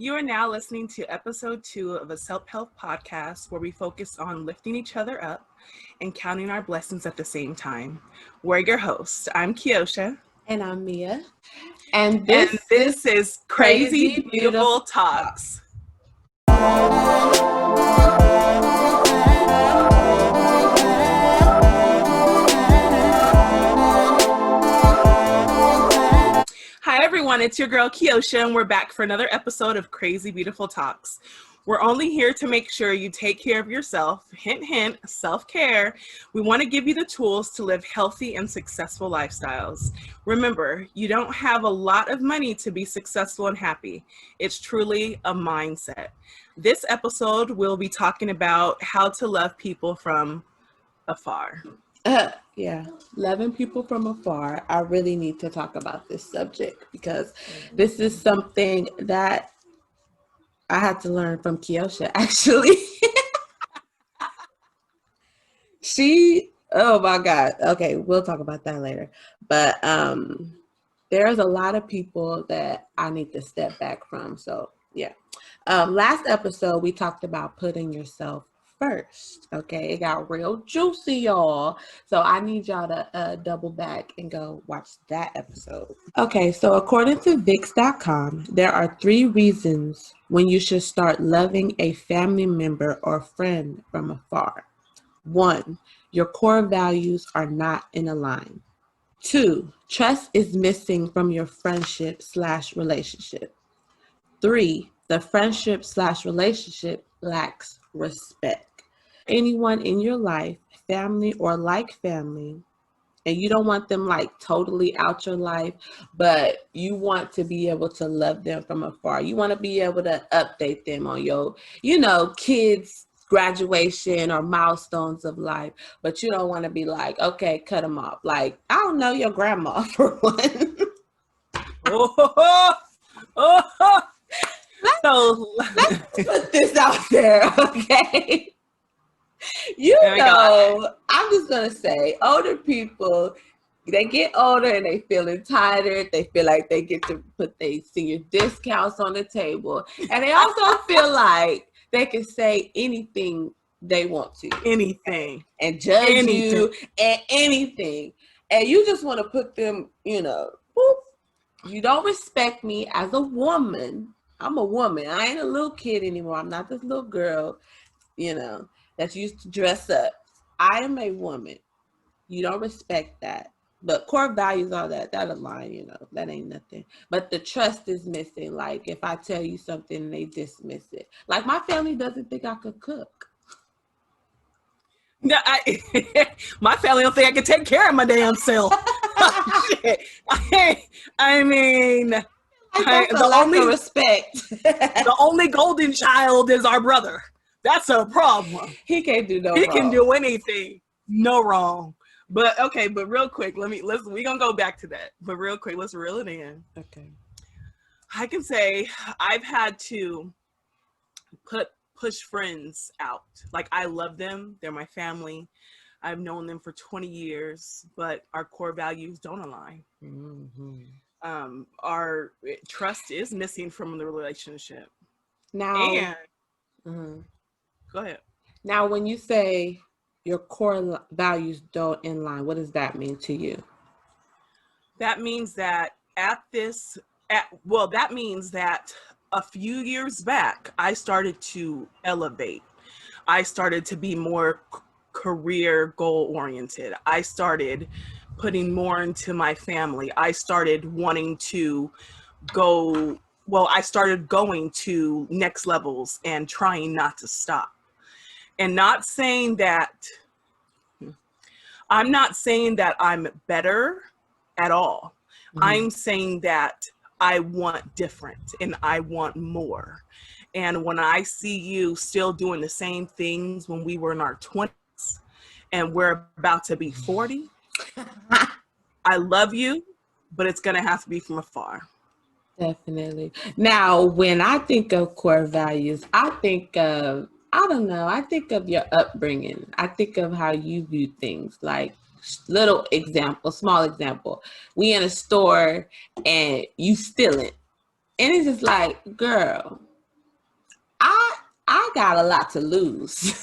You are now listening to episode 2 of a self-help podcast where we focus on lifting each other up and counting our blessings at the same time. We're your hosts. I'm Kiosha. And I'm Mia. And this is Crazy Beautiful Talks. Hi everyone, it's your girl Kiosha, and we're back for another episode of Crazy Beautiful Talks. We're only here to make sure you take care of yourself. Hint, hint, self-care. We want to give you the tools to live healthy and successful lifestyles. Remember, you don't have a lot of money to be successful and happy. It's truly a mindset. This episode, we'll be talking about how to love people from afar. Loving people from afar. I really need to talk about this subject because this is something that I had to learn from Kiosha, actually. Oh my God. Okay, we'll talk about that later. But there's a lot of people that I need to step back from. So yeah. Last episode, we talked about putting yourself first. Okay, it got real juicy, y'all. So I need y'all to double back and go watch that episode. Okay, so according to Vix.com, there are 3 reasons when you should start loving a family member or friend from afar. 1, your core values are not in a line. 2, trust is missing from your friendship/relationship. 3, the friendship/relationship lacks respect. Anyone in your life, family or like family, and you don't want them like totally out your life, but you want to be able to love them from afar. You want to be able to update them on your, kids' graduation or milestones of life, but you don't want to be like, okay, cut them off. Like, I don't know your grandma for one. Let's put this out there, okay? I'm just going to say, older people, they get older and they feel entitled. They feel like they get to put their senior discounts on the table. And they also feel like they can say anything they want to. Anything. And judge you and anything. And you just want to put them, boop. You don't respect me as a woman. I'm a woman. I ain't a little kid anymore. I'm not this little girl, that used to dress up. I am a woman. You don't respect that. But core values are that align, that ain't nothing. But the trust is missing. Like if I tell you something, they dismiss it. Like my family doesn't think I could cook. No, my family don't think I can take care of my damn self. Shit. I mean, the only respect. The only golden child is our brother. That's a problem. He can't do no wrong. He wrong. can do anything. No wrong. But real quick, we're gonna go back to that. But real quick, let's reel it in. Okay. I can say I've had to push friends out. Like I love them. They're my family. I've known them for 20 years, but our core values don't align. Mm-hmm. Our trust is missing from the relationship. Now, go ahead. Now, when you say your core values don't in line, what does that mean to you? That means that that means that a few years back, I started to elevate. I started to be more career goal oriented. I started putting more into my family. I started wanting to I started going to next levels and trying not to stop. And I'm not saying that I'm better at all. Mm-hmm. I'm saying that I want different and I want more. And when I see you still doing the same things when we were in our 20s and we're about to be 40, I love you, but it's going to have to be from afar. Definitely. Now, when I think of core values, I think of your upbringing. I think of how you view things. Like small example. We in a store and you stealing. And it's just like, girl, I got a lot to lose.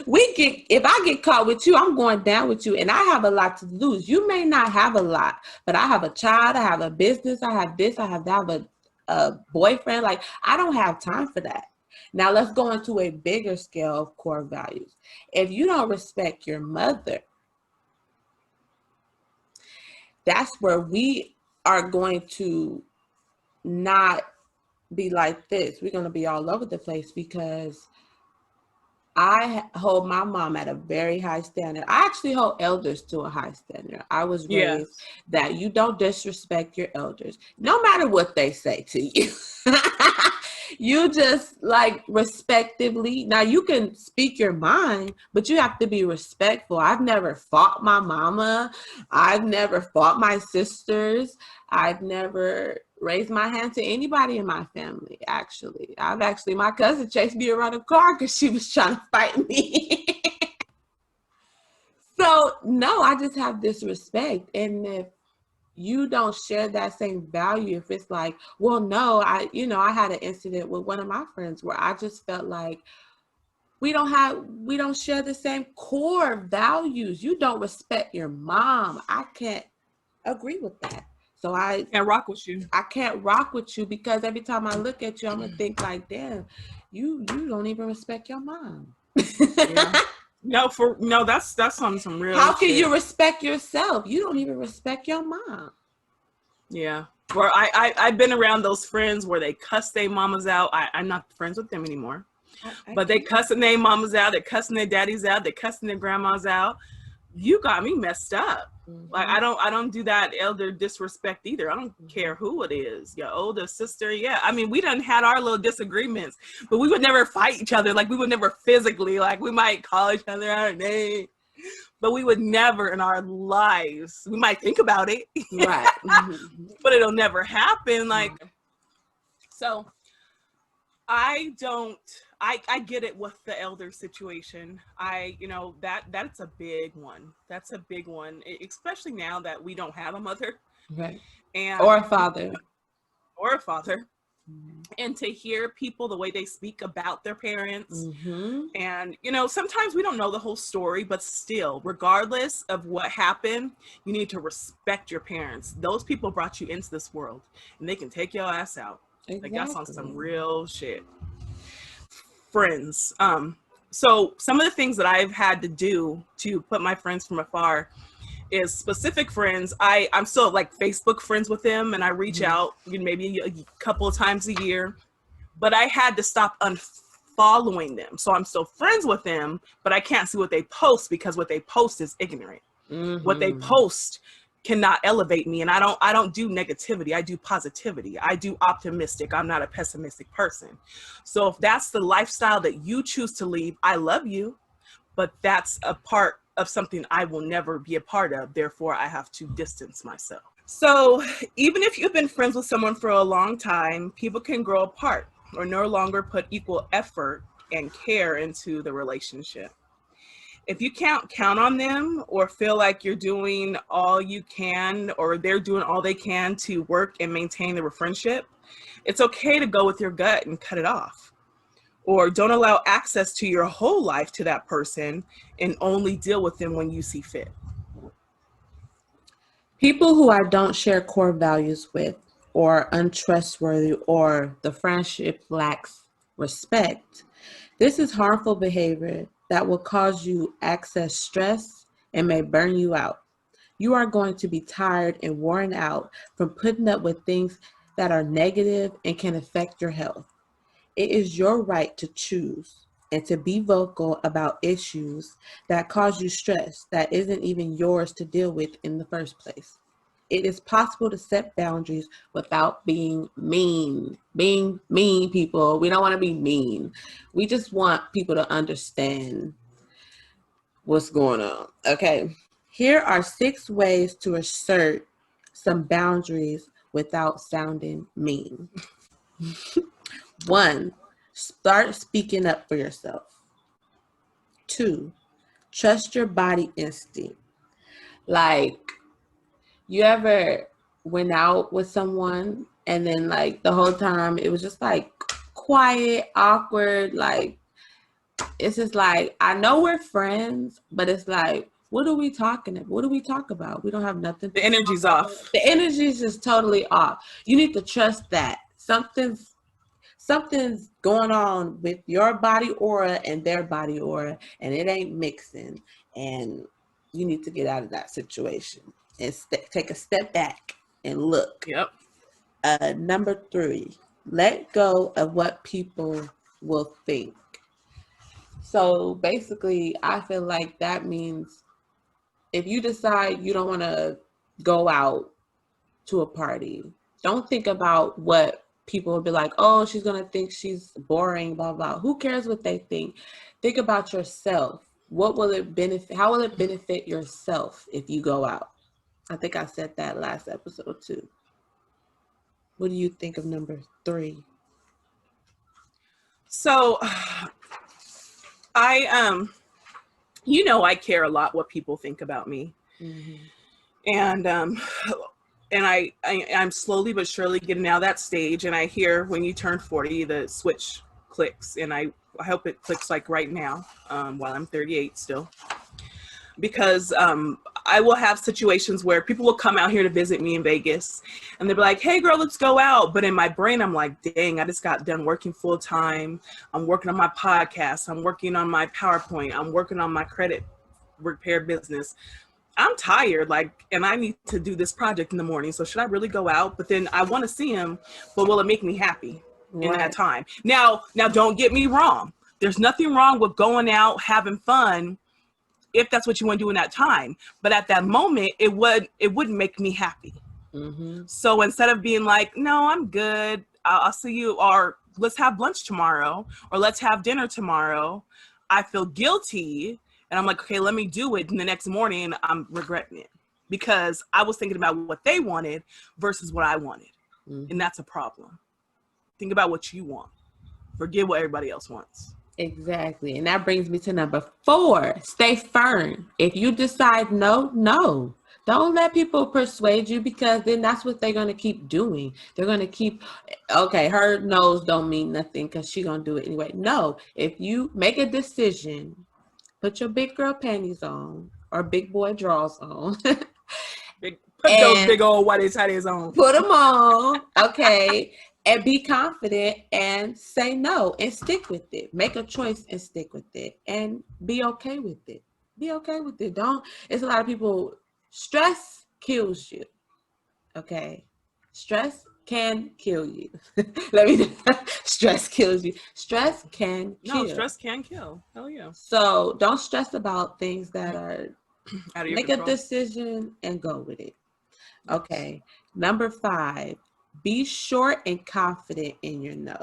If I get caught with you, I'm going down with you, and I have a lot to lose. You may not have a lot, but I have a child, I have a business, I have this, I have that, a boyfriend. Like, I don't have time for that. Now let's go into a bigger scale of core values. If you don't respect your mother, that's where we are going to not be like this. We're going to be all over the place, because I hold my mom at a very high standard. I actually hold elders to a high standard. I was raised that you don't disrespect your elders, no matter what they say to you. You just, like, respectively. Now, you can speak your mind, but you have to be respectful. I've never fought my mama. I've never fought my sisters. I've never raised my hand to anybody in my family, actually. My cousin chased me around a car because she was trying to fight me. So, no, I just have this respect. And if you don't share that same value, if it's like, well, no, I had an incident with one of my friends where I just felt like we don't share the same core values. You don't respect your mom. I can't agree with that. So I can't rock with you. I can't rock with you, because every time I look at you, I'm gonna think like, damn, you don't even respect your mom. Yeah. That's on some real How can shit. you respect yourself? You don't even respect your mom. Yeah. Where I've been around those friends where they cuss their mamas out. I'm not friends with them anymore. But they cussing their mamas out, they're cussing their daddies out, they're cussing their grandmas out. You got me messed up. Mm-hmm. Like, I don't do that elder disrespect either. I don't care who it is. Your older sister, yeah. I mean, we done had our little disagreements, but we would never fight each other. Like, we would never physically, like, we might call each other our name, but we would never in our lives. We might think about it, right? But it'll never happen. Like, so I get it with the elder situation. That's a big one. That's a big one, especially now that we don't have a mother, right? Or a father. Mm-hmm. And to hear people, the way they speak about their parents, and sometimes we don't know the whole story, but still, regardless of what happened, you need to respect your parents. Those people brought you into this world, and they can take your ass out. Exactly. Like, that's on some real shit. Friends. So some of the things that I've had to do to put my friends from afar is specific friends. I'm still, like, Facebook friends with them, and I reach out maybe a couple of times a year, but I had to stop unfollowing them. So I'm still friends with them, but I can't see what they post, because what they post is ignorant. What they post cannot elevate me, and I don't do negativity. I do positivity. I do optimistic. I'm not a pessimistic person. So if that's the lifestyle that you choose to lead, I love you, but that's a part of something I will never be a part of. Therefore, I have to distance myself. So even if you've been friends with someone for a long time, people can grow apart or no longer put equal effort and care into the relationship. If you can't count on them, or feel like you're doing all you can, or they're doing all they can to work and maintain the friendship, it's okay to go with your gut and cut it off. Or don't allow access to your whole life to that person, and only deal with them when you see fit. People who I don't share core values with, or untrustworthy, or the friendship lacks respect, this is harmful behavior that will cause you excess stress and may burn you out. You are going to be tired and worn out from putting up with things that are negative and can affect your health. It is your right to choose and to be vocal about issues that cause you stress that isn't even yours to deal with in the first place. It is possible to set boundaries without being mean. Being mean, people. We don't want to be mean. We just want people to understand what's going on. Okay. Here are 6 ways to assert some boundaries without sounding mean. 1, start speaking up for yourself. 2, trust your body instinct. Like, you ever went out with someone and then, like, the whole time it was just like quiet, awkward. Like, it's just like, I know we're friends, but it's like, what are we talking about? What do we talk about? We don't have nothing. The energy's off. The energy is just totally off. You need to trust that something's going on with your body aura and their body aura, and it ain't mixing. And you need to get out of that situation and take a step back and look. Yep. Number 3, let go of what people will think. So basically, I feel like that means if you decide you don't want to go out to a party, don't think about what people will be like. Oh, she's going to think she's boring, blah, blah. Who cares what they think? Think about yourself. What will it benefit? How will it benefit yourself if you go out? I think I said that last episode too. What do you think of number 3? So I I care a lot what people think about me. Mm-hmm. And I'm slowly but surely getting out of that stage. And I hear when you turn 40, the switch clicks, and I hope it clicks like right now, while I'm 38 still, because I will have situations where people will come out here to visit me in Vegas, and they'll be like, hey girl, let's go out. But in my brain, I'm like, dang, I just got done working full time. I'm working on my podcast. I'm working on my PowerPoint. I'm working on my credit repair business. I'm tired, and I need to do this project in the morning. So should I really go out? But then I want to see him, but will it make me happy in that time? Now, don't get me wrong. There's nothing wrong with going out, having fun, if that's what you want to do in that time. But at that moment, it wouldn't make me happy. Mm-hmm. So instead of being like, no, I'm good, I'll see you, or let's have lunch tomorrow, or let's have dinner tomorrow, I feel guilty. And I'm like, okay, let me do it. And the next morning, I'm regretting it because I was thinking about what they wanted versus what I wanted. Mm-hmm. And that's a problem. Think about what you want. Forget what everybody else wants. Exactly. And that brings me to number 4. Stay firm. If you decide no, no. Don't let people persuade you, because then that's what they're going to keep doing. They're going to keep, okay, her no's don't mean nothing because she's going to do it anyway. No, if you make a decision, put your big girl panties on or big boy drawers on. Put those big old whitey tighties on. Put them on, okay, and be confident and say no and stick with it. Make a choice and stick with it and be okay with it. Be okay with it. It's a lot of people, stress kills you, okay? Stress can kill you. Stress kills you. Stress can kill. No, stress can kill. Hell yeah. So don't stress about things that are out of your make control. A decision and go with it. Okay. Number 5, be short and confident in your no.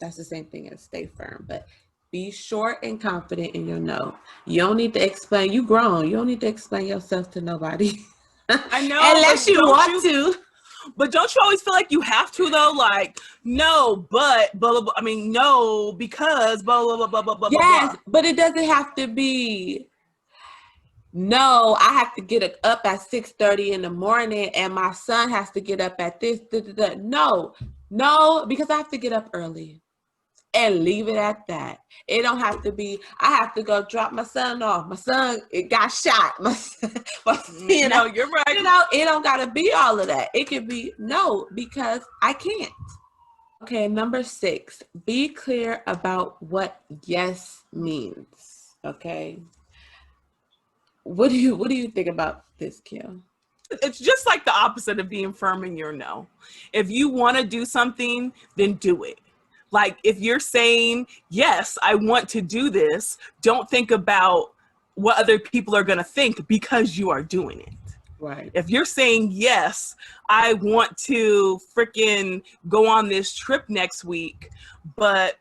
That's the same thing as stay firm, but be short and confident in your no. You don't need to explain. You grown. You don't need to explain yourself to nobody. I know. Unless you want to. But don't you always feel like you have to, though? Like, no, but, blah, blah, blah. I mean, no, because, blah, blah, blah, blah, blah, yes, blah. But it doesn't have to be, no, I have to get up at 6:30 in the morning and my son has to get up at this. No, because I have to get up early. And leave it at that. It don't have to be, I have to go drop my son off. My son, it got shot. You're right. It don't got to be all of that. It could be, no, because I can't. Okay, number 6, be clear about what yes means. Okay. What do you think about this, Kim? It's just like the opposite of being firm in your no. If you want to do something, then do it. Like, if you're saying, yes, I want to do this, don't think about what other people are going to think because you are doing it. Right. If you're saying, yes, I want to freaking go on this trip next week, but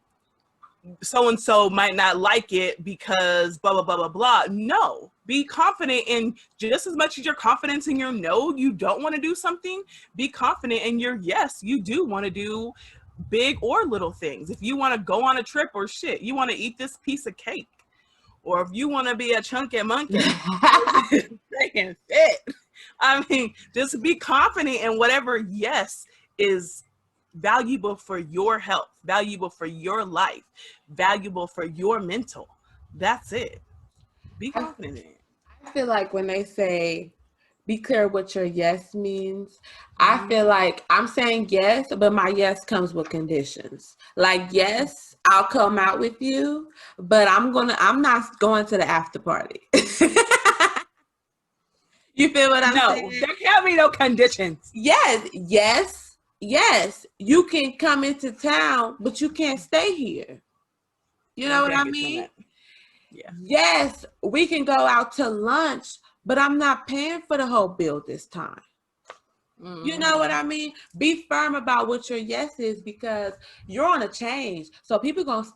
so-and-so might not like it because blah, blah, blah, blah, blah. No, be confident in just as much as your confidence in your no, you don't want to do something, be confident in your yes, you do want to do big or little things. If you want to go on a trip or shit, you want to eat this piece of cake, or if you want to be a chunky monkey, they can fit. I mean, just be confident in whatever yes is valuable for your health, valuable for your life, valuable for your mental. That's it. Be I, confident in it. I feel like when they say be clear what your yes means, I Mhm. feel like I'm saying yes, but my yes comes with conditions. Like, yes, I'll come out with you, but I'm not going to the after party. You feel what I'm No, saying? there can't be no conditions. Yes. You can come into town, but you can't stay here. You know You what can't I get you on mean? that. Yeah. Yes, we can go out to lunch, but I'm not paying for the whole bill this time. You know what Mm-hmm. I mean? Be firm about what your yes is, because you're on a change. So people gonna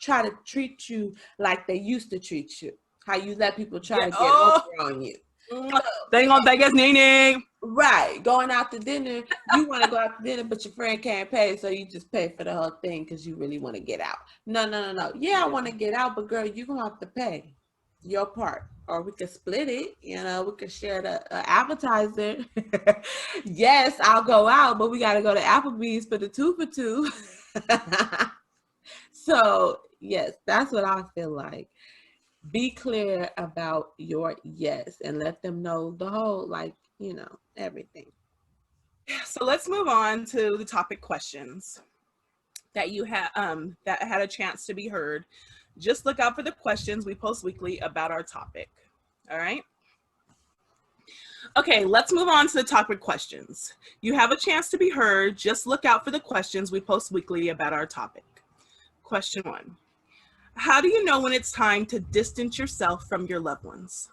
try to treat you like they used to treat you. How you let people try Yeah. to get over Oh, on you. So, they ain't gonna think it's Nene. right, going out to dinner, you want to go out to dinner, but your friend can't pay, so you just pay for the whole thing because you really want to get out. No. Yeah, I want to get out, but girl, you're gonna have to pay your part, or we could split it. We could share the appetizer. Yes, I'll go out, but we got to go to Applebee's for the 2 for 2. So yes, that's what I feel like. Be clear about your yes and let them know the whole, everything. So let's move on to the topic questions that had a chance to be heard. Just look out for the questions we post weekly about our topic. All right. Okay, let's move on to the topic questions. You have a chance to be heard. Just look out for the questions we post weekly about our topic. Question 1. How do you know when it's time to distance yourself from your loved ones?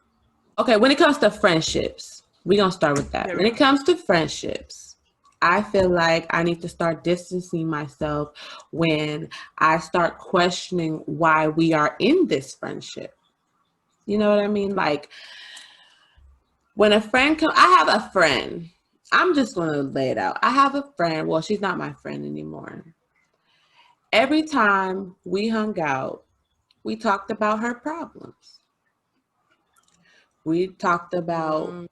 Okay, when it comes to friendships, we're going to start with that. There we When it go. comes to friendships, I feel like I need to start distancing myself when I start questioning why we are in this friendship. You know what I mean? Like, when a friend comes, I have a friend. I'm just going to lay it out. I have a friend. Well, she's not my friend anymore. Every time we hung out, we talked about her problems. We talked about Mm,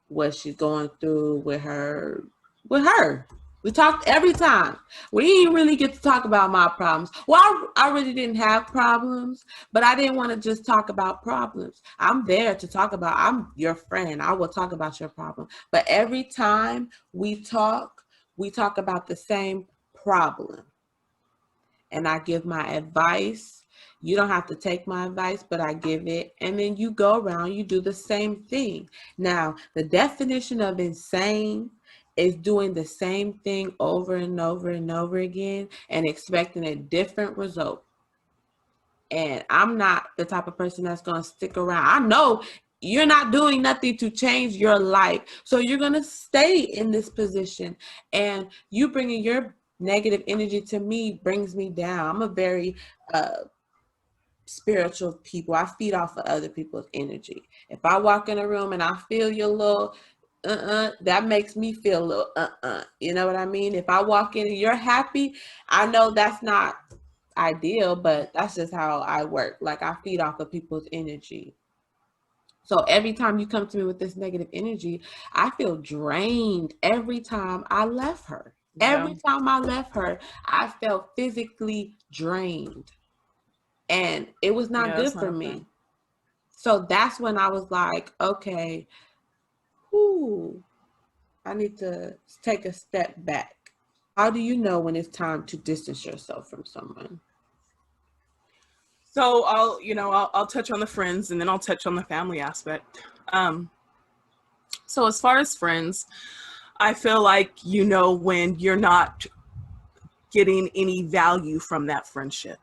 what she's going through with her. We talked every time. We didn't really get to talk about my problems. Well, I really didn't have problems, but I didn't want to just talk about problems. I'm there to talk about, I'm your friend. I will talk about your problem. But every time we talk about the same problem. And I give my advice. You don't have to take my advice, but I give it. And then you go around, you do the same thing. Now, the definition of insane is doing the same thing over and over and over again and expecting a different result. And I'm not the type of person that's going to stick around. I know you're not doing nothing to change your life. So you're going to stay in this position, and you bringing your negative energy to me brings me down. I'm a very spiritual people. I feed off of other people's energy. If I walk in a room and I feel your little that makes me feel a little you know what I mean? If I walk in and you're happy, I know that's not ideal, but that's just how I work. Like, I feed off of people's energy. So every time you come to me with this negative energy, I feel drained every time I left her. yeah. Every time I left her, I felt physically drained. And it was not Yeah, good that's for not fun. me. So that's when I was like, okay, whoo, I need to take a step back. How do you know when it's time to distance yourself from someone? So I'll touch on the friends and then I'll touch on the family aspect. So as far as friends, I feel like when you're not getting any value from that friendship.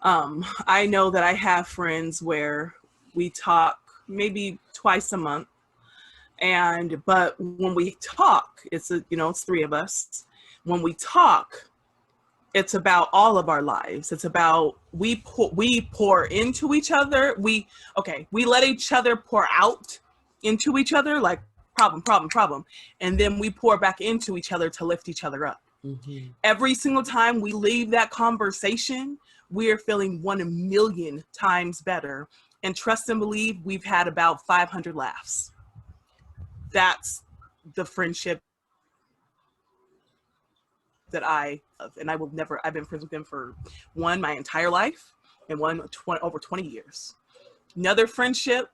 I know that I have friends where we talk maybe twice a month, but when we talk, it's 3 of us. When we talk, it's about all of our lives. It's about we pour into each other. We let each other pour out into each other, like problem, and then we pour back into each other to lift each other up. Mm-hmm. Every single time we leave that conversation, we are feeling 1,000,000 times better. And trust and believe, we've had about 500 laughs. That's the friendship that I love, and I've been friends with them for one my entire life, and over 20 years. Another friendship,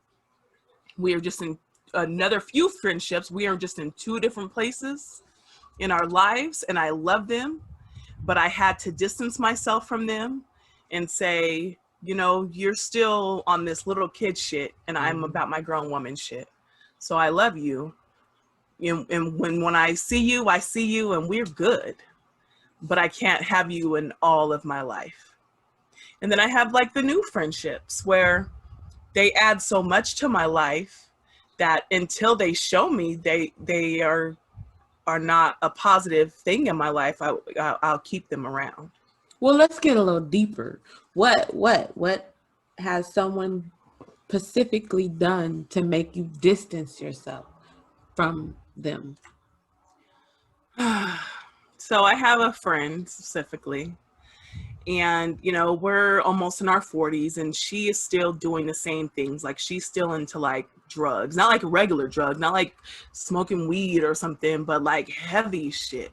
we are just in another few friendships. We are just in two different places in our lives, and I love them, but I had to distance myself from them and say, you know, you're still on this little kid shit, and I'm about my grown woman shit. So I love you. And when I see you, and we're good, but I can't have you in all of my life. And then I have like the new friendships where they add so much to my life that until they show me they are not a positive thing in my life, I'll keep them around. Well, let's get a little deeper. What has someone specifically done to make you distance yourself from them? So I have a friend specifically, and you know, we're almost in our 40s, and she is still doing the same things. Like, she's still into like drugs, not like regular drugs, not like smoking weed or something, but like heavy shit.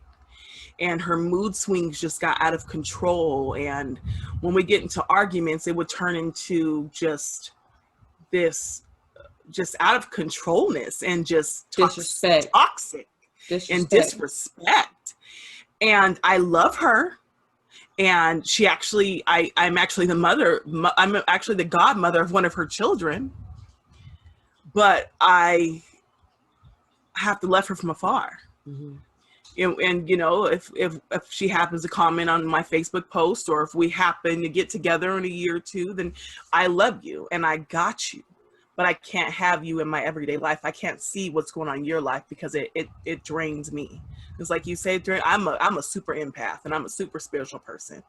And her mood swings just got out of control, and when we get into arguments, it would turn into just this just out of controlness, and just Disrespect. toxic and disrespect. And I love her, and she actually, I'm actually I'm actually the godmother of one of her children, but I have to love her from afar. Mm-hmm. And you know, if she happens to comment on my Facebook post, or if we happen to get together in a year or two, then I love you and I got you, but I can't have you in my everyday life. I can't see what's going on in your life, because it drains me. It's like you say, I'm a super empath, and I'm a super spiritual person.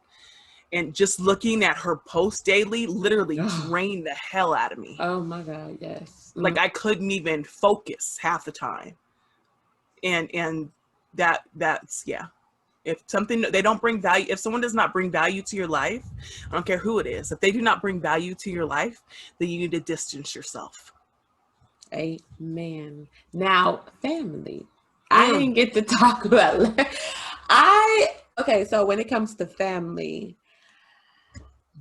And just looking at her post daily literally drained the hell out of me. Oh my God, yes. Like, I couldn't even focus half the time. And that's, yeah. If something, they don't bring value, if someone does not bring value to your life, I don't care who it is, if they do not bring value to your life, then you need to distance yourself. Amen. Now, family. I didn't get to talk about okay, so when it comes to family,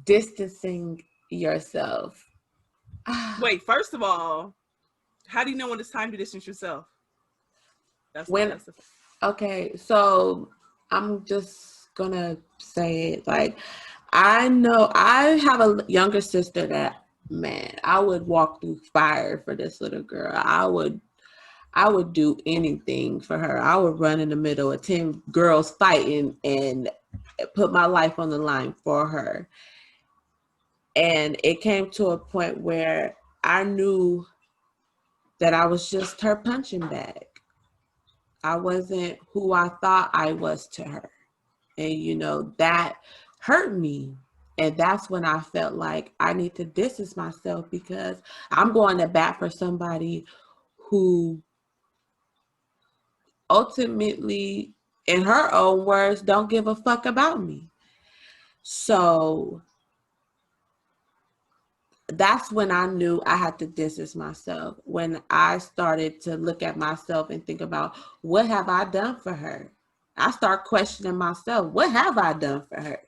distancing yourself. Wait, first of all, how do you know when it's time to distance yourself? Okay, so I'm just gonna say it. Like, I know I have a younger sister that, man, I would walk through fire for this little girl. I would do anything for her. I would run in the middle of 10 girls fighting and put my life on the line for her. And it came to a point where I knew that I was just her punching bag. I wasn't who I thought I was to her. And, you know, that hurt me. And that's when I felt like I need to distance myself, because I'm going to bat for somebody who ultimately, in her own words, don't give a fuck about me. So that's when I knew I had to distance myself. When I started to look at myself and think about, what have I done for her? I start questioning myself. What have I done for her?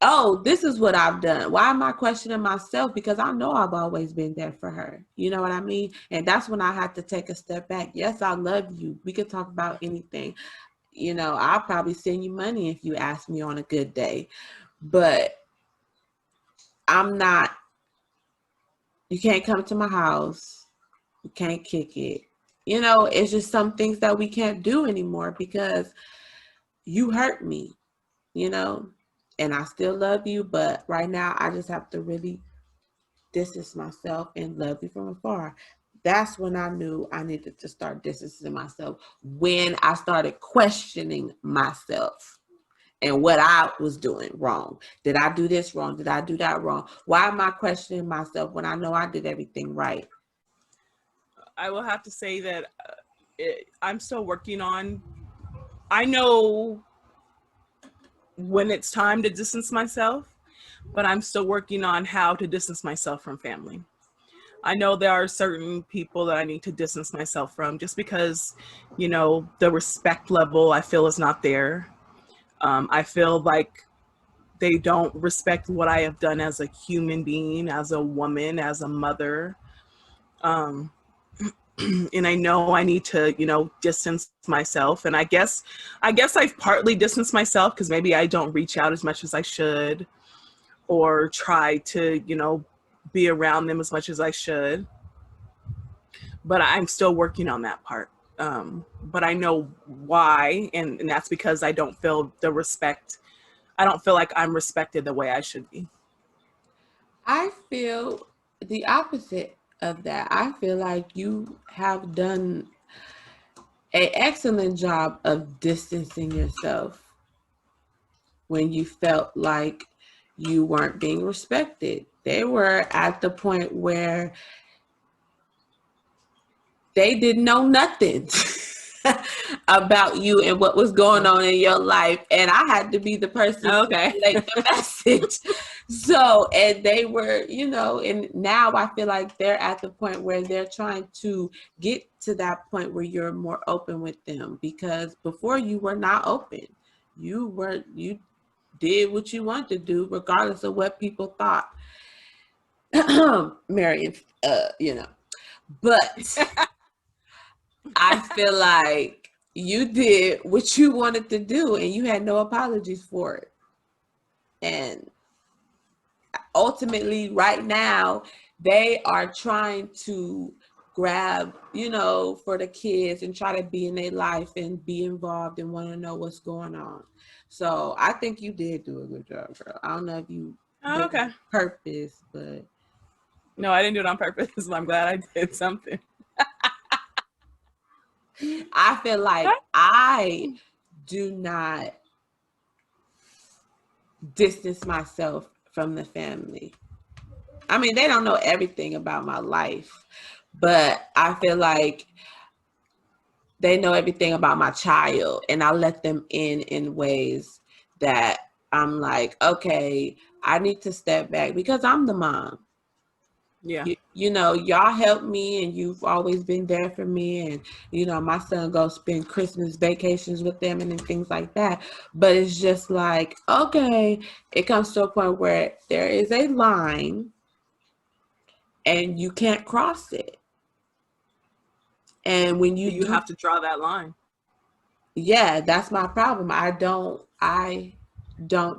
Oh, this is what I've done. Why am I questioning myself? Because I know I've always been there for her. You know what I mean? And that's when I had to take a step back. Yes, I love you. We could talk about anything. You know, I'll probably send you money if you ask me on a good day. But I'm not, you can't come to my house. You can't kick it. You know, it's just some things that we can't do anymore because you hurt me, you know, and I still love you. But right now, I just have to really distance myself and love you from afar. That's when I knew I needed to start distancing myself, when I started questioning myself and what I was doing wrong. Did I do this wrong? Did I do that wrong? Why am I questioning myself when I know I did everything right? I will have to say that I'm still working on, I know when it's time to distance myself, but I'm still working on how to distance myself from family. I know there are certain people that I need to distance myself from, just because, you know, the respect level I feel is not there. I feel like they don't respect what I have done as a human being, as a woman, as a mother. Um, and I know I need to, distance myself. And I guess I've partly distanced myself because maybe I don't reach out as much as I should, or try to, be around them as much as I should. But I'm still working on that part. But I know why, and that's because I don't feel the respect. I don't feel like I'm respected the way I should be. I feel the opposite of that. I feel like you have done an excellent job of distancing yourself when you felt like you weren't being respected. They were at the point where they didn't know nothing about you and what was going on in your life. And I had to be the person to relate the message. So, and they were, and now I feel like they're at the point where they're trying to get to that point where you're more open with them, because before you were not open. You did what you wanted to do, regardless of what people thought. Marion, but I feel like you did what you wanted to do and you had no apologies for it. And ultimately, right now, they are trying to grab, for the kids and try to be in their life and be involved and want to know what's going on. So I think you did do a good job, girl. I don't know if you did it on purpose, but no, I didn't do it on purpose. I'm glad I did something. I feel like I do not distance myself from the family. I mean, they don't know everything about my life, but I feel like they know everything about my child, and I let them in ways that I'm like, okay, I need to step back because I'm the mom. Yeah. Y'all help me and you've always been there for me. And, my son goes spend Christmas vacations with them and things like that. But it's just like, okay, it comes to a point where there is a line and you can't cross it. And when you have to draw that line. Yeah, that's my problem. I don't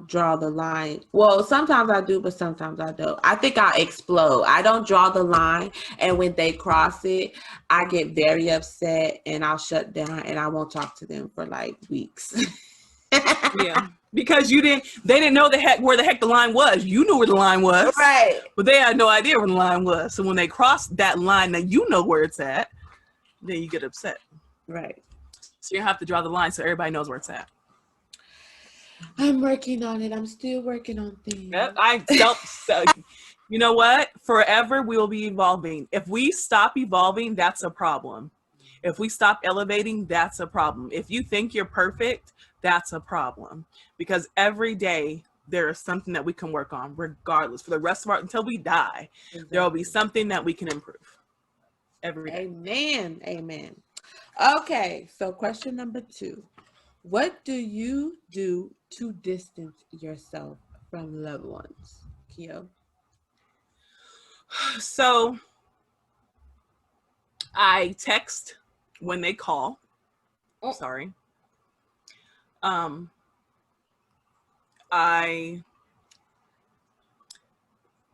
draw the line. Well, sometimes I do, but sometimes I don't. I think I explode. I don't draw the line. And when they cross it, I get very upset and I'll shut down and I won't talk to them for like weeks. Yeah. Because they didn't know where the heck the line was. You knew where the line was. Right. But they had no idea where the line was. So when they crossed that line that you know where it's at, then you get upset. Right. So you have to draw the line so everybody knows where it's at. I'm working on it. I'm still working on things. You know what? Forever we will be evolving. If we stop evolving, that's a problem. If we stop elevating, that's a problem. If you think you're perfect, that's a problem. Because every day there is something that we can work on, regardless. For the rest of until we die, exactly. There will be something that we can improve. Every day. Amen. Amen. Okay, so question number 2. What do you do to distance yourself from loved ones, Keo? So I text when they call. Oh. Sorry. I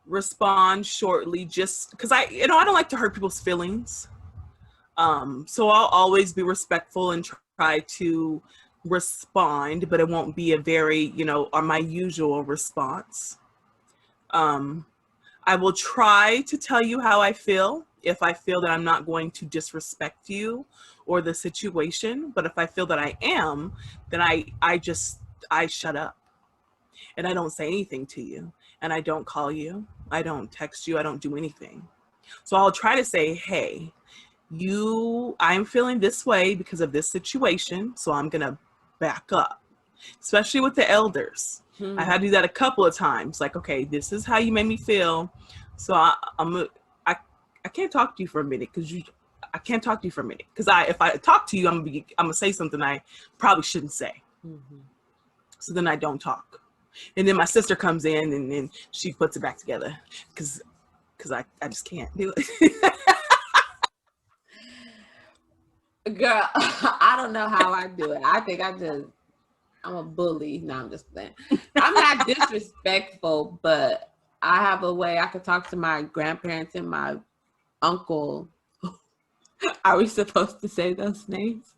respond shortly just because I don't like to hurt people's feelings. So I'll always be respectful and try to respond, but it won't be a very, or my usual response. I will try to tell you how I feel if I feel that I'm not going to disrespect you or the situation. But if I feel that I am, then I shut up and I don't say anything to you, and I don't call you. I don't text you. I don't do anything. So I'll try to say, hey, I'm feeling this way because of this situation. So I'm going to back up, especially with the elders. I had to do that a couple of times. Like, okay, this is how you made me feel. So I can't talk to you for a minute because I can't talk to you for a minute because if I talk to you, I'm gonna say something I probably shouldn't say. Mm-hmm. So then I don't talk. And then my sister comes in and then she puts it back together because I just can't do it. Girl, I don't know how I do it. I think I'm a bully. No, I'm just playing. I'm not disrespectful, but I have a way I could talk to my grandparents and my uncle. Are we supposed to say those names?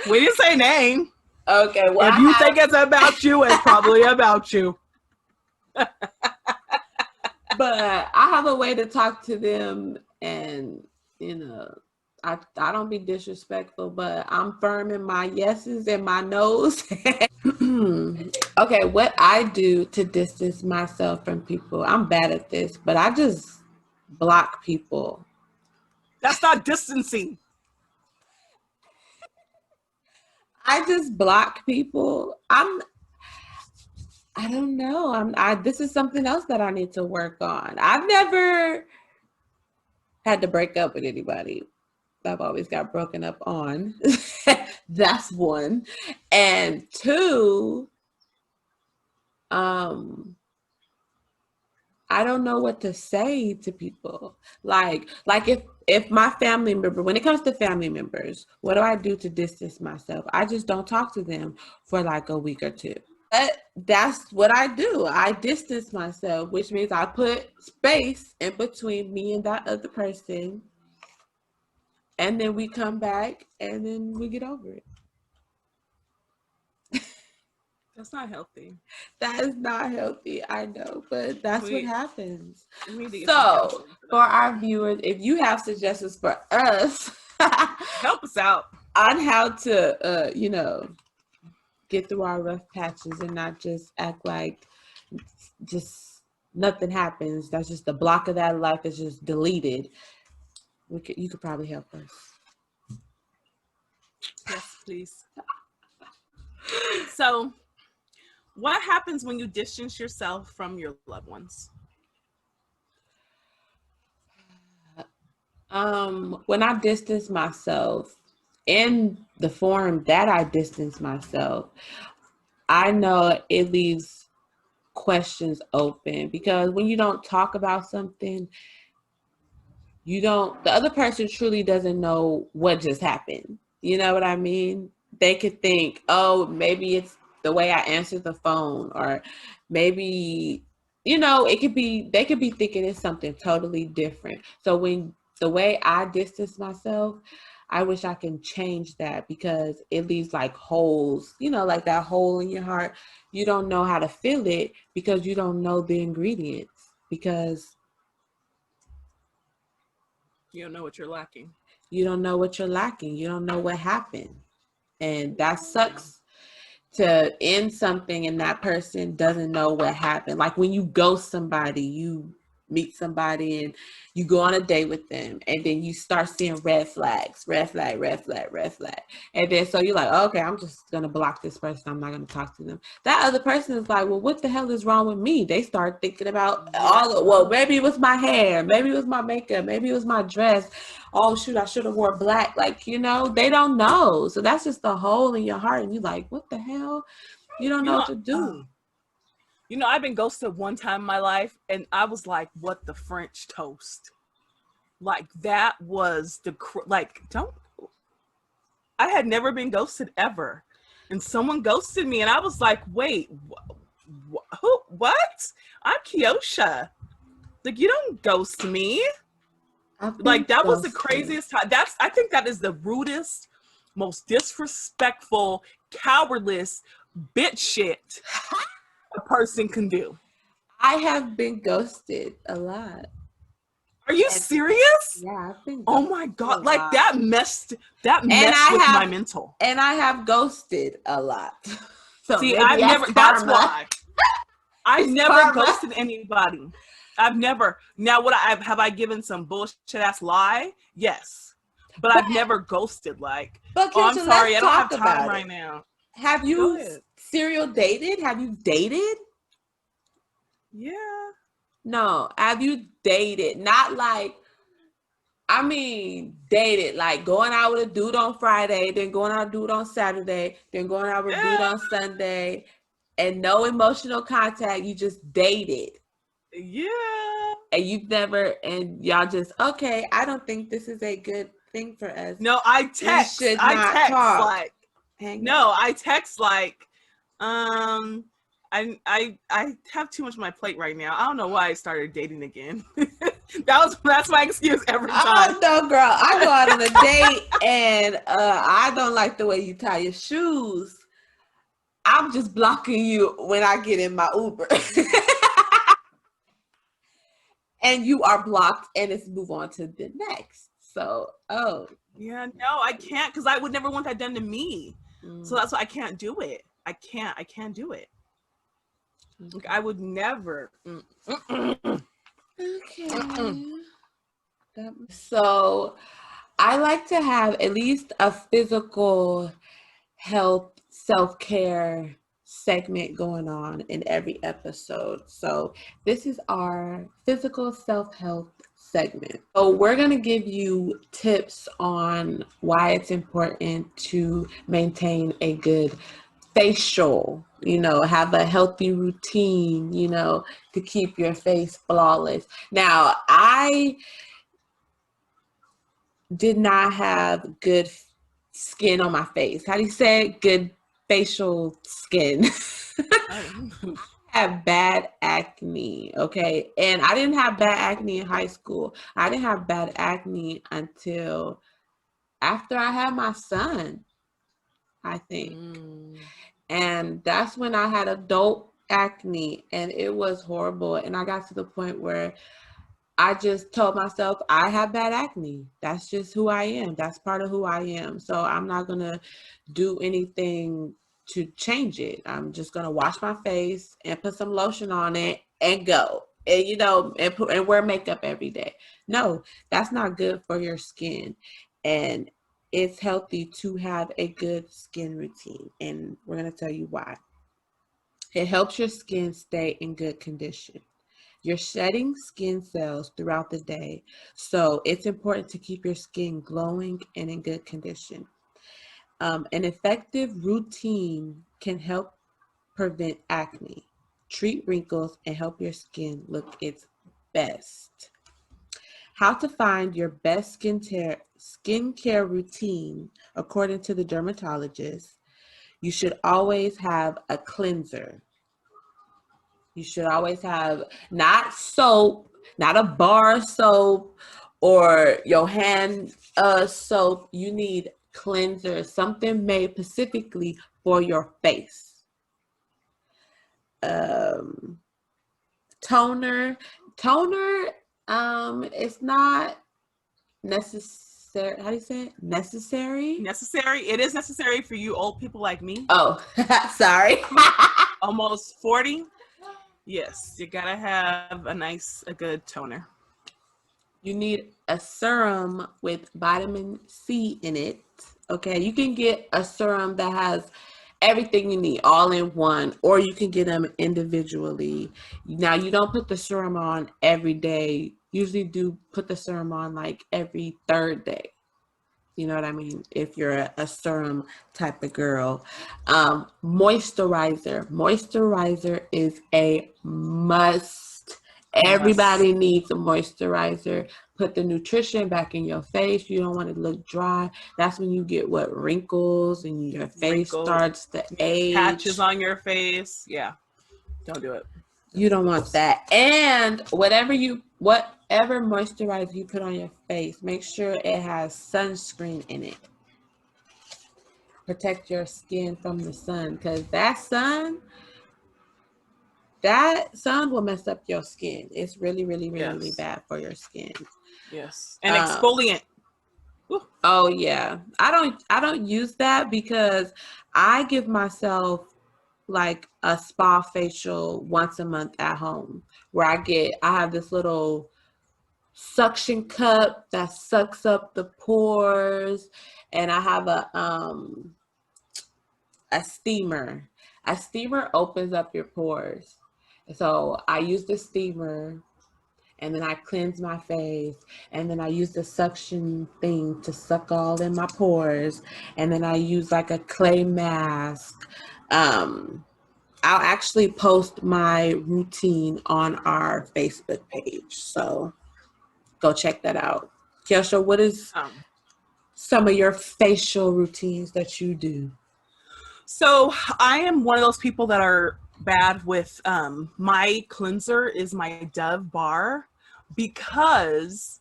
We didn't say name. Okay, well, if you think it's about you, it's probably about you. But I have a way to talk to them, and I don't be disrespectful, but I'm firm in my yeses and my nos. Okay, what I do to distance myself from people, I'm bad at this, but I just block people. That's not distancing. I just block people. I don't know. This is something else that I need to work on. I've never had to break up with anybody. I've always got broken up on. That's one. And two, I don't know what to say to people. Like if my family member, when it comes to family members, what do I do to distance myself? I just don't talk to them for like a week or two. But that's what I do. I distance myself, which means I put space in between me and that other person. And then we come back and then we get over it. That's not healthy. That is not healthy, I know, but that's what happens. So, for our viewers, if you have suggestions for us, help us out on how to, get through our rough patches and not just act like just nothing happens. That's just the block of that life is just deleted. You could probably help us. Yes, please. So, what happens when you distance yourself from your loved ones? When I distance myself, in the form that I distance myself, I know it leaves questions open, because when you don't talk about something, the other person truly doesn't know what just happened. You know what I mean? They could think, oh, maybe it's the way I answered the phone, or maybe, they could be thinking it's something totally different. So when the way I distance myself, I wish I can change that, because it leaves like holes, like that hole in your heart. You don't know how to fill it because you don't know the ingredients, because you don't know what you're lacking. You don't know what you're lacking. You don't know what happened. And that sucks, to end something and that person doesn't know what happened. Like when you ghost somebody, you meet somebody and you go on a date with them, and then you start seeing red flags, red flag, red flag, red flag. And then so you're like, okay, I'm just going to block this person. I'm not going to talk to them. That other person is like, well, what the hell is wrong with me? They start thinking about maybe it was my hair, maybe it was my makeup, maybe it was my dress. Oh shoot, I should have wore black. Like, they don't know. So that's just a hole in your heart. And you're like, what the hell? You don't know what to do. I've been ghosted one time in my life, and I was like, what the French toast? Like, that was I had never been ghosted ever. And someone ghosted me, and I was like, wait, who, what? I'm Kiosha. Like, you don't ghost me. Like, that was the craziest time. I think that is the rudest, most disrespectful, cowardless bitch shit a person can do. I have been ghosted a lot. Are you serious? Yeah, I've been. Oh my god! Like that messed with my mental. And I have ghosted a lot. So see, I've never. Karma. That's why I've never ghosted anybody. I've never. Now, have I given some bullshit ass lie? Yes, but I've never ghosted. Like, but I'm sorry, I don't have time right now. Have you serial dated? Have you dated? Yeah. No, have you dated? Not like, dated, like going out with a dude on Friday, then going out with a dude on Saturday, then going out with a dude on Sunday. and no emotional contact. You just dated. Yeah. And you've never, and y'all just, okay, I don't think this is a good thing for us. No, I We should not talk. like, Hang no, up. I text like, I have too much on my plate right now. I don't know why I started dating again. That's my excuse every time. Oh no, girl. I go out on a date and I don't like the way you tie your shoes. I'm just blocking you when I get in my Uber. And you are blocked, and it's move on to the next. So, Yeah, no, I can't, because I would never want that done to me. So that's why I can't do it. I can't do it. Like, I would never. okay. So I like to have at least a physical health self-care segment going on in every episode. So this is our physical self-health segment. So we're going to give you tips on why it's important to maintain a good facial, have a healthy routine, to keep your face flawless. Now, I did not have good skin on my face. How do you say it? Good facial skin. I had bad acne, okay? And I didn't have bad acne in high school. I didn't have bad acne until after I had my son, I think. And that's when I had adult acne, and it was horrible. And I got to the point where I just told myself I have bad acne. That's just who I am. That's part of who I am. So I'm not going to do anything to change it. I'm just going to wash my face and put some lotion on it and go. And, and wear makeup every day. No, that's not good for your skin. And it's healthy to have a good skin routine. And we're going to tell you why. It helps your skin stay in good condition. You're shedding skin cells throughout the day, so it's important to keep your skin glowing and in good condition. An effective routine can help prevent acne, treat wrinkles, and help your skin look its best. How to find your best skincare routine according to the dermatologist. You should always have a cleanser. You should always have not soap, not a bar soap or your hand soap. You need cleanser, something made specifically for your face. Toner. It's not necessary. How do you say it? Necessary? Necessary. It is necessary for you old people like me. Oh, sorry. Almost 40. Yes, you gotta have a good toner. You need a serum with vitamin C in it. Okay, you can get a serum that has everything you need all in one, or you can get them individually. Now, you don't put the serum on every day. Usually do put the serum on like every third day. You know what I mean? If you're a serum type of girl. Moisturizer. Moisturizer is a must. Everybody needs a moisturizer. Put the nutrition back in your face. You don't want it to look dry. That's when you get wrinkles and your face starts to age. Patches on your face. Yeah. Don't do it. You don't want that. And whatever moisturizer you put on your face, make sure it has sunscreen in it. Protect your skin from the sun, because that sun will mess up your skin. It's really, really, really, really bad for your skin. Yes. And exfoliant. Oh yeah. I don't use that because I give myself like a spa facial once a month at home, where I have this little suction cup that sucks up the pores, and I have a steamer. A steamer opens up your pores. So I use the steamer, and then I cleanse my face, and then I use the suction thing to suck all in my pores, and then I use like a clay mask. I'll actually post my routine on our Facebook page. So go check that out. Kiosha, what is some of your facial routines that you do? So I am one of those people that are bad with my cleanser is my Dove bar because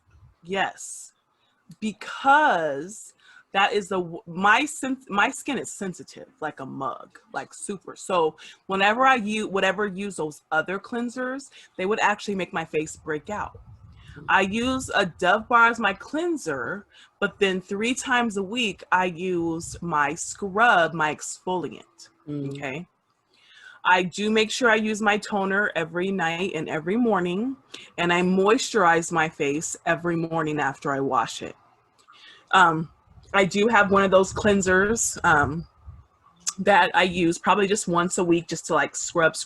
because that is my skin is sensitive like a mug, like super. So whenever I use those other cleansers, they would actually make my face break out. I use a Dove bar as my cleanser, but then 3 times a week I use my scrub, my exfoliant. Okay. I do make sure I use my toner every night and every morning, and I moisturize my face every morning after I wash it. I do have one of those cleansers that I use probably just once a week just to like scrub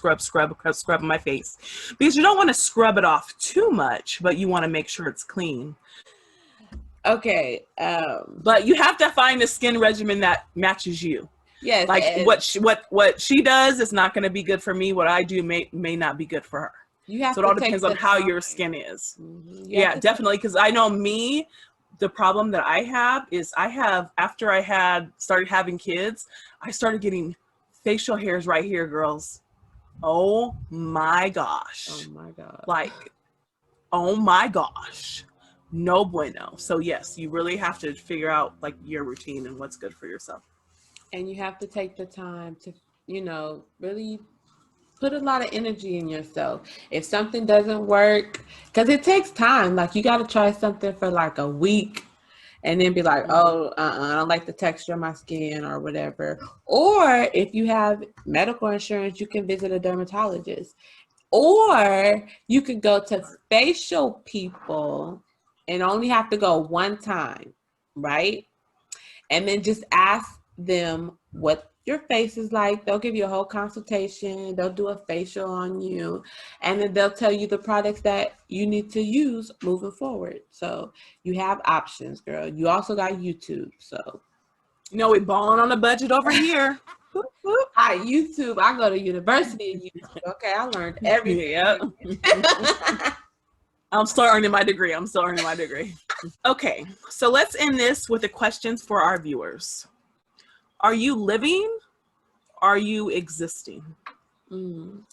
my face, because you don't want to scrub it off too much, but you want to make sure it's clean. Okay. But you have to find a skin regimen that matches you. Yes. Like what she does is not going to be good for me. What I do may not be good for her. So it all depends on how your skin is. Yeah, definitely. Because I know me, the problem that I have is after I started having kids, I started getting facial hairs right here, girls. Oh my gosh. Oh my God. Like, oh my gosh. No bueno. So yes, you really have to figure out like your routine and what's good for yourself. And you have to take the time to, really put a lot of energy in yourself. If something doesn't work, because it takes time, like you got to try something for like a week and then be like, I don't like the texture of my skin or whatever. Or if you have medical insurance, you can visit a dermatologist. Or you could go to facial people and only have to go one time, right? And then just ask them what your face is like. They'll give you a whole consultation. They'll do a facial on you. And then they'll tell you the products that you need to use moving forward. So you have options, girl. You also got YouTube. So, we balling on a budget over here. Hi, YouTube. I go to university in YouTube. Okay, I learned everything. Yep. I'm still earning my degree. Okay, so let's end this with the questions for our viewers. Are you living? Are you existing? And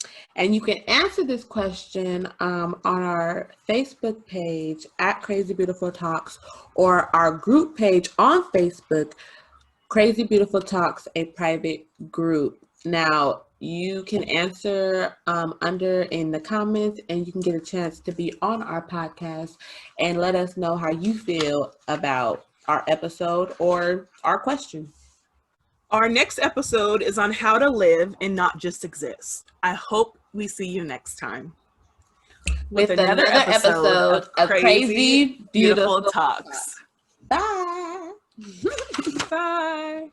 you can answer this question on our Facebook page at Crazy Beautiful Talks, or our group page on Facebook, Crazy Beautiful Talks, a private group. Now, you can answer under in the comments, and you can get a chance to be on our podcast and let us know how you feel about our episode or our question. Our next episode is on how to live and not just exist. I hope we see you next time with another episode of Crazy Beautiful Talks. Bye. Bye.